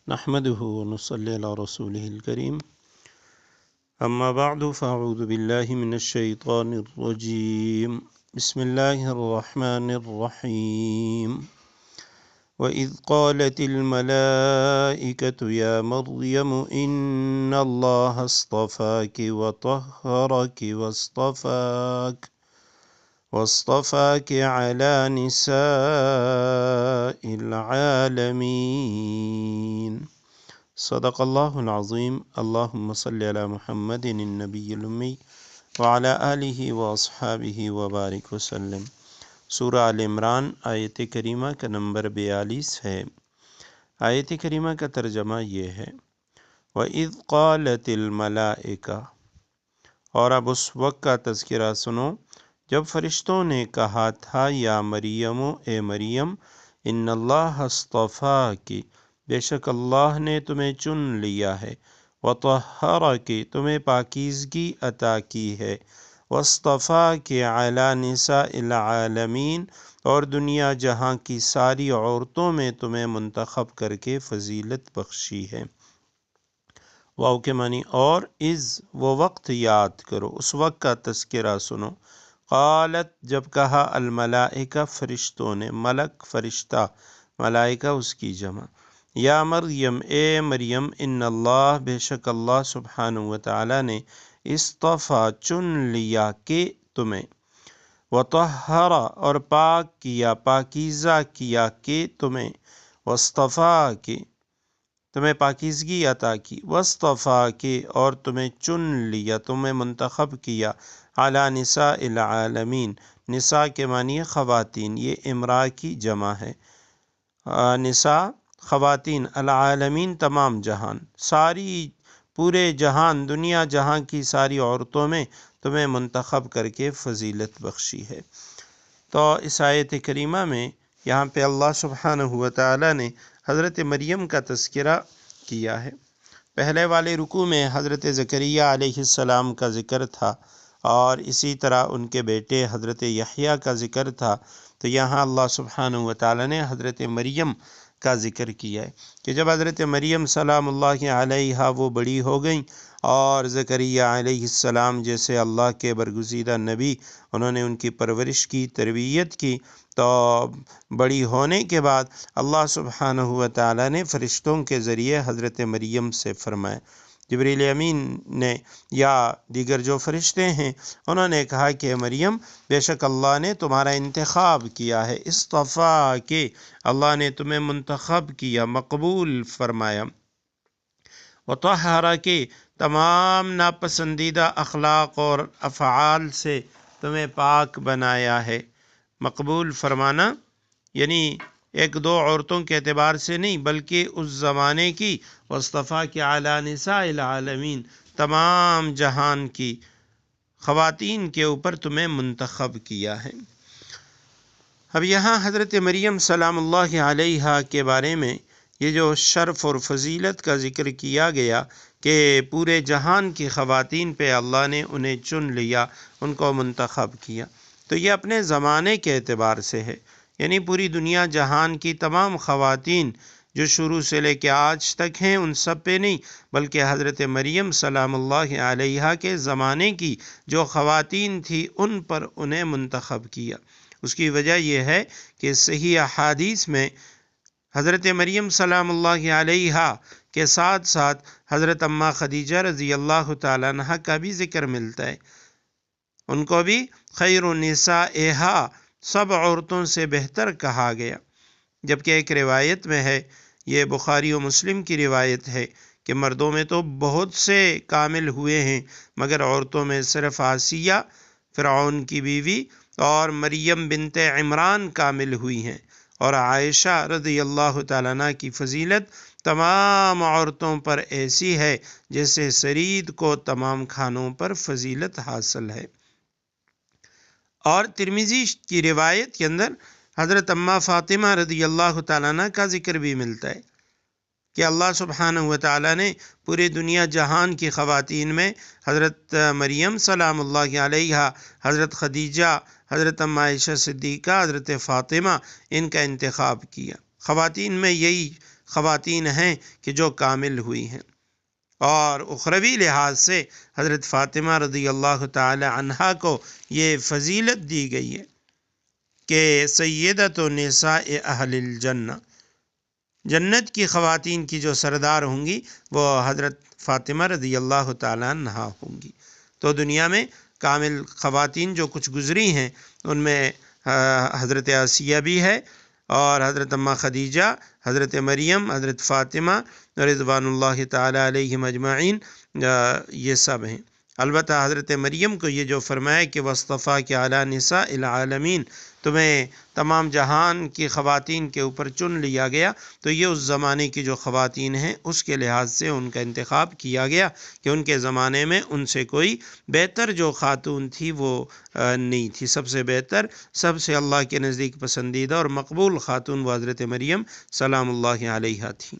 نحمده ونصلي على رسوله الكريم اما بعد فاعوذ بالله من الشيطان الرجيم بسم الله الرحمن الرحيم وإذ قالت الملائكة يا مريم إن الله اصطفاك وطهرك واصطفاك على نساء العالمين صدق اللہ العظیم اللہم صلی علی محمد النبی الأمی وعلی آلہ واصحابہ وبارک وسلم۔ سورہ آل عمران آیت کریمہ کا نمبر 42 ہے۔ آیت کریمہ کا ترجمہ یہ ہے وَإِذْ قَالَتِ الْمَلَائِكَةُ، اور اب اس وقت کا تذکرہ سنو جب فرشتوں نے کہا تھا یا مریم اے مریم ان اللہ اصطفاکی، بے شک اللہ نے تمہیں چن لیا ہے، وطہرکی، تمہیں پاکیزگی عطا کی ہے، واصطفاکی علی نساء العالمین، اور دنیا جہاں کی ساری عورتوں میں تمہیں منتخب کر کے فضیلت بخشی ہے۔ واو کے معنی اور، از وہ وقت یاد کرو، اس وقت کا تذکرہ سنو۔ قالت جب کہا، الملائکہ فرشتوں نے، ملک فرشتہ، ملائکہ اس کی جمع، یا مریم اے مریم ان اللہ، بے شک اللہ سبحانہ وتعالی نے، اصطفیٰ چن لیا کہ تمہیں، وطہر اور پاک کیا، پاکیزہ کیا کہ تمہیں، واصطفیٰ کے تمہیں پاکیزگی عطا کی، واصطفیٰ کے اور تمہیں چن لیا، تمہیں منتخب کیا، علی نساء العالمین، نساء کے معنی خواتین، یہ امرأہ کی جمع ہے، نساء خواتین، العالمین تمام جہان، ساری پورے جہان، دنیا جہاں کی ساری عورتوں میں تمہیں منتخب کر کے فضیلت بخشی ہے۔ تو اس آیت کریمہ میں یہاں پہ اللہ سبحانہ وتعالی نے حضرت مریم کا تذکرہ کیا ہے۔ پہلے والے رکوع میں حضرت زکریا علیہ السلام کا ذکر تھا، اور اسی طرح ان کے بیٹے حضرت یحییٰ کا ذکر تھا، تو یہاں اللہ سبحانہ وتعالی نے حضرت مریم کا ذکر کیا ہے کہ جب حضرت مریم سلام اللہ علیہا وہ بڑی ہو گئیں، اور زکریا علیہ السلام جیسے اللہ کے برگزیدہ نبی، انہوں نے ان کی پرورش کی، تربیت کی، تو بڑی ہونے کے بعد اللہ سبحانہ وتعالی نے فرشتوں کے ذریعے حضرت مریم سے فرمایا، جبریل امین نے یا دیگر جو فرشتے ہیں انہوں نے کہا کہ مریم بے شک اللہ نے تمہارا انتخاب کیا ہے، اصطفیٰ کے اللہ نے تمہیں منتخب کیا، مقبول فرمایا، وطہرہ کے تمام ناپسندیدہ اخلاق اور افعال سے تمہیں پاک بنایا ہے۔ مقبول فرمانا یعنی ایک دو عورتوں کے اعتبار سے نہیں، بلکہ اس زمانے کی، واصطفیٰ کے علی نساء العالمین، تمام جہان کی خواتین کے اوپر تمہیں منتخب کیا ہے۔ اب یہاں حضرت مریم سلام اللہ علیہا کے بارے میں یہ جو شرف اور فضیلت کا ذکر کیا گیا کہ پورے جہان کی خواتین پہ اللہ نے انہیں چن لیا، ان کو منتخب کیا، تو یہ اپنے زمانے کے اعتبار سے ہے، یعنی پوری دنیا جہان کی تمام خواتین جو شروع سے لے کے آج تک ہیں ان سب پہ نہیں، بلکہ حضرت مریم سلام اللہ علیہا کے زمانے کی جو خواتین تھی ان پر انہیں منتخب کیا۔ اس کی وجہ یہ ہے کہ صحیح احادیث میں حضرت مریم سلام اللہ علیہا کے ساتھ ساتھ حضرت اماں خدیجہ رضی اللہ تعالیٰ عنہ کا بھی ذکر ملتا ہے، ان کو بھی خیر نسائہا، سب عورتوں سے بہتر کہا گیا، جبکہ ایک روایت میں ہے، یہ بخاری و مسلم کی روایت ہے کہ مردوں میں تو بہت سے کامل ہوئے ہیں، مگر عورتوں میں صرف آسیہ فرعون کی بیوی اور مریم بنت عمران کامل ہوئی ہیں، اور عائشہ رضی اللہ تعالیٰ عنہ کی فضیلت تمام عورتوں پر ایسی ہے جیسے سرید کو تمام کھانوں پر فضیلت حاصل ہے۔ اور ترمذی کی روایت کے اندر حضرت اماں فاطمہ رضی اللہ تعالیٰ عنہ کا ذکر بھی ملتا ہے کہ اللہ سبحانہ وتعالی نے پوری دنیا جہان کی خواتین میں حضرت مریم سلام اللہ علیہا، حضرت خدیجہ، حضرت اماں عائشہ صدیقہ، حضرت فاطمہ، ان کا انتخاب کیا۔ خواتین میں یہی خواتین ہیں کہ جو کامل ہوئی ہیں۔ اور اخروی لحاظ سے حضرت فاطمہ رضی اللہ تعالی عنہا کو یہ فضیلت دی گئی ہے کہ سیدۃ نساء اہل الجنہ، جنت کی خواتین کی جو سردار ہوں گی وہ حضرت فاطمہ رضی اللہ تعالی عنہا ہوں گی۔ تو دنیا میں کامل خواتین جو کچھ گزری ہیں ان میں حضرت آسیہ بھی ہے، اور حضرت اماں خدیجہ، حضرت مریم، حضرت فاطمہ رضوان اللہ تعالی علیہم اجمعین، یہ سب ہیں۔ البتہ حضرت مریم کو یہ جو فرمایا کہ وَاصْطَفَاكِ عَلَىٰ نِسَاءِ الْعَالَمِينَ، تمہیں تمام جہان کی خواتین کے اوپر چن لیا گیا، تو یہ اس زمانے کی جو خواتین ہیں اس کے لحاظ سے ان کا انتخاب کیا گیا کہ ان کے زمانے میں ان سے کوئی بہتر جو خاتون تھی وہ نہیں تھی۔ سب سے بہتر، سب سے اللہ کے نزدیک پسندیدہ اور مقبول خاتون وہ حضرت مریم سلام اللہ علیہا تھی۔